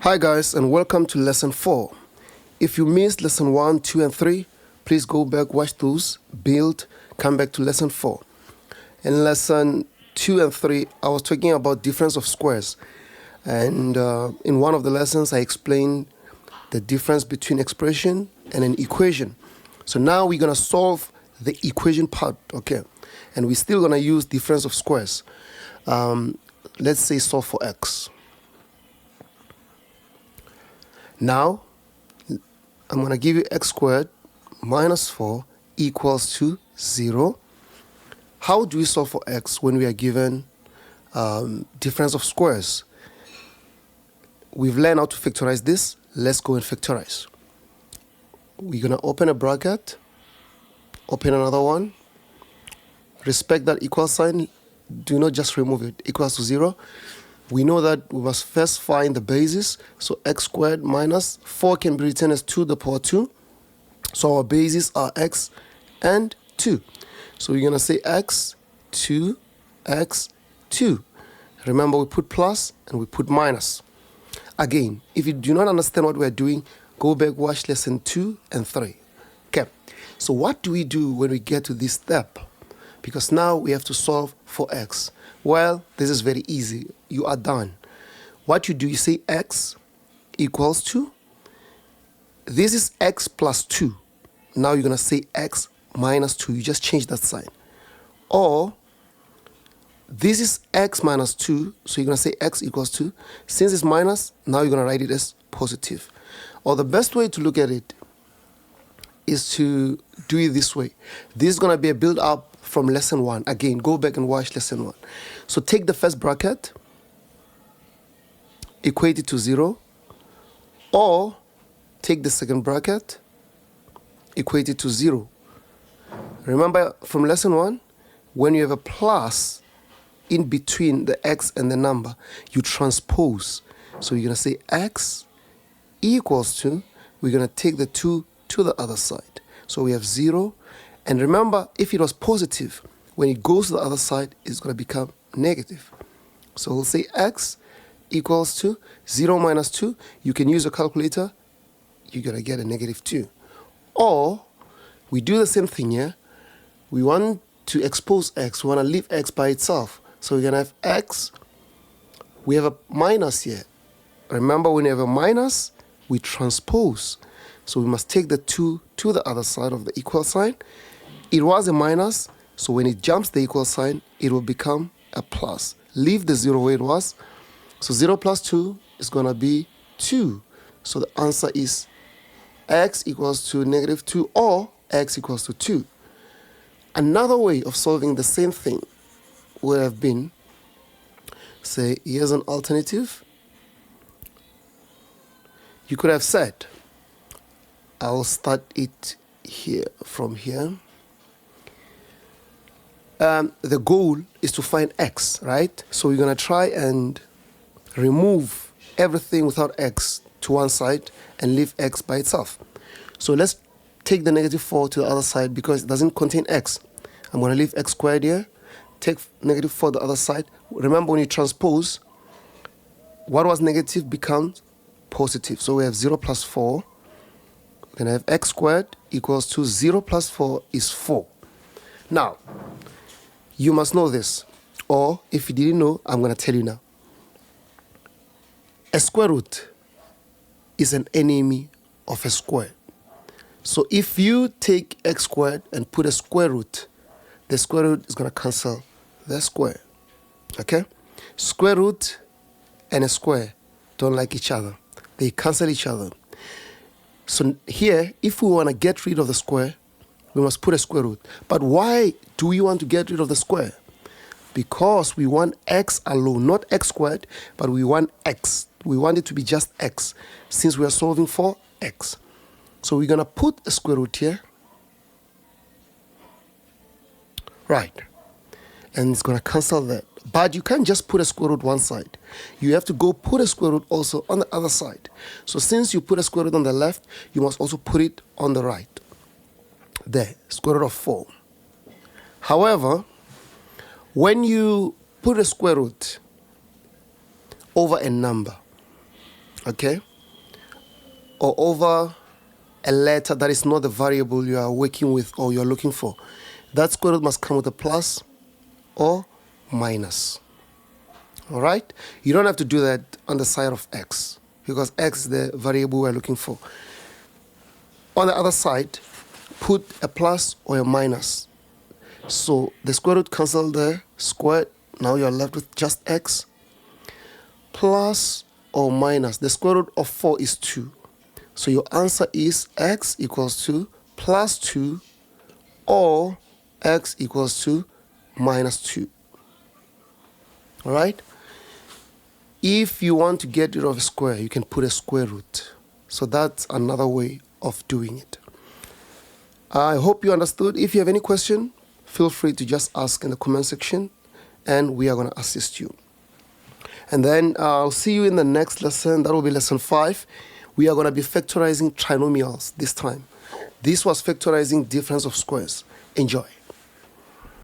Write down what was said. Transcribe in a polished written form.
Hi guys, and welcome to lesson 4. If you missed lesson 1, 2 and 3, please go back, watch those, build, come back to lesson 4. In lesson 2 and 3, I was talking about difference of squares. And in one of the lessons, I explained the difference between expression and an equation. So now we're going to solve the equation part, okay? And we're still going to use difference of squares. Let's say solve for x. Now, I'm going to give you x squared minus 4 equals to 0. How do we solve for x when we are given difference of squares? We've learned how to factorize this. Let's go and factorize. We're going to open a bracket, open another one, respect that equal sign, do not just remove it, equals to 0. We know that we must first find the basis, so x squared minus 4 can be written as 2 to the power 2. So our bases are x and 2. So we're going to say x, 2, x, 2. Remember, we put plus and we put minus. Again, if you do not understand what we're doing, go back, watch lesson 2 and 3. Okay, so what do we do when we get to this step? Because now we have to solve for x. Well, this is very easy. You are done. What you do, you say x equals to, this is x plus 2. Now you're going to say x minus 2. You just change that sign. Or, this is x minus 2. So you're going to say x equals to. Since it's minus, now you're going to write it as positive. Or the best way to look at it is to do it this way. This is going to be a build-up from lesson 1. Again, go back and watch lesson 1. So take the first bracket, equate it to 0, or take the second bracket, equate it to 0. Remember from lesson 1, when you have a plus in between the x and the number, you transpose. So you're going to say x equals to, we're going to take the 2 to the other side. So we have 0. And remember, if it was positive, when it goes to the other side, it's going to become negative. So we'll say x equals to 0 minus 2. You can use a calculator. You're going to get a negative 2. Or we do the same thing here. We want to expose x. We want to leave x by itself. So we're going to have x. We have a minus here. Remember, when you have a minus, we transpose. So we must take the 2 to the other side of the equal sign. It was a minus, so when it jumps the equal sign, it will become a plus. Leave the 0 where it was. So 0 plus 2 is going to be 2. So the answer is x equals to negative 2 or x equals to 2. Another way of solving the same thing would have been, say, here's an alternative. You could have said, I'll start it here from here. The goal is to find x, right? So we're going to try and remove everything without x to one side and leave x by itself. So let's take the negative 4 to the other side because it doesn't contain x. I'm going to leave x squared here. Take negative 4 to the other side. Remember, when you transpose, what was negative becomes positive. So we have 0 plus 4. We're going to have x squared equals to 0 plus 4 is 4. Now, you must know this, or if you didn't know, I'm going to tell you now. A square root is an enemy of a square. So if you take x squared and put a square root, the square root is going to cancel the square. Okay? Square root and a square don't like each other. They cancel each other. So here, if we want to get rid of the square, we must put a square root. But why do we want to get rid of the square? Because we want x alone, not x squared, but we want x. We want it to be just x, since we are solving for x. So we're going to put a square root here. Right. And it's going to cancel that. But you can't just put a square root one side. You have to go put a square root also on the other side. So since you put a square root on the left, you must also put it on the right. There, square root of 4. However, when you put a square root over a number, okay, or over a letter that is not the variable you are working with or you're looking for, that square root must come with a plus or minus. All right? You don't have to do that on the side of x because x is the variable we're looking for. On the other side, put a plus or a minus. So the square root cancel the square. Now you're left with just x. Plus or minus. The square root of 4 is 2. So your answer is x equals to plus 2 or x equals to minus 2. All right? If you want to get rid of a square, you can put a square root. So that's another way of doing it. I hope you understood. If you have any question, feel free to just ask in the comment section and we are going to assist you. And then I'll see you in the next lesson. That will be lesson 5. We are going to be factorizing trinomials this time. This was factorizing difference of squares. Enjoy.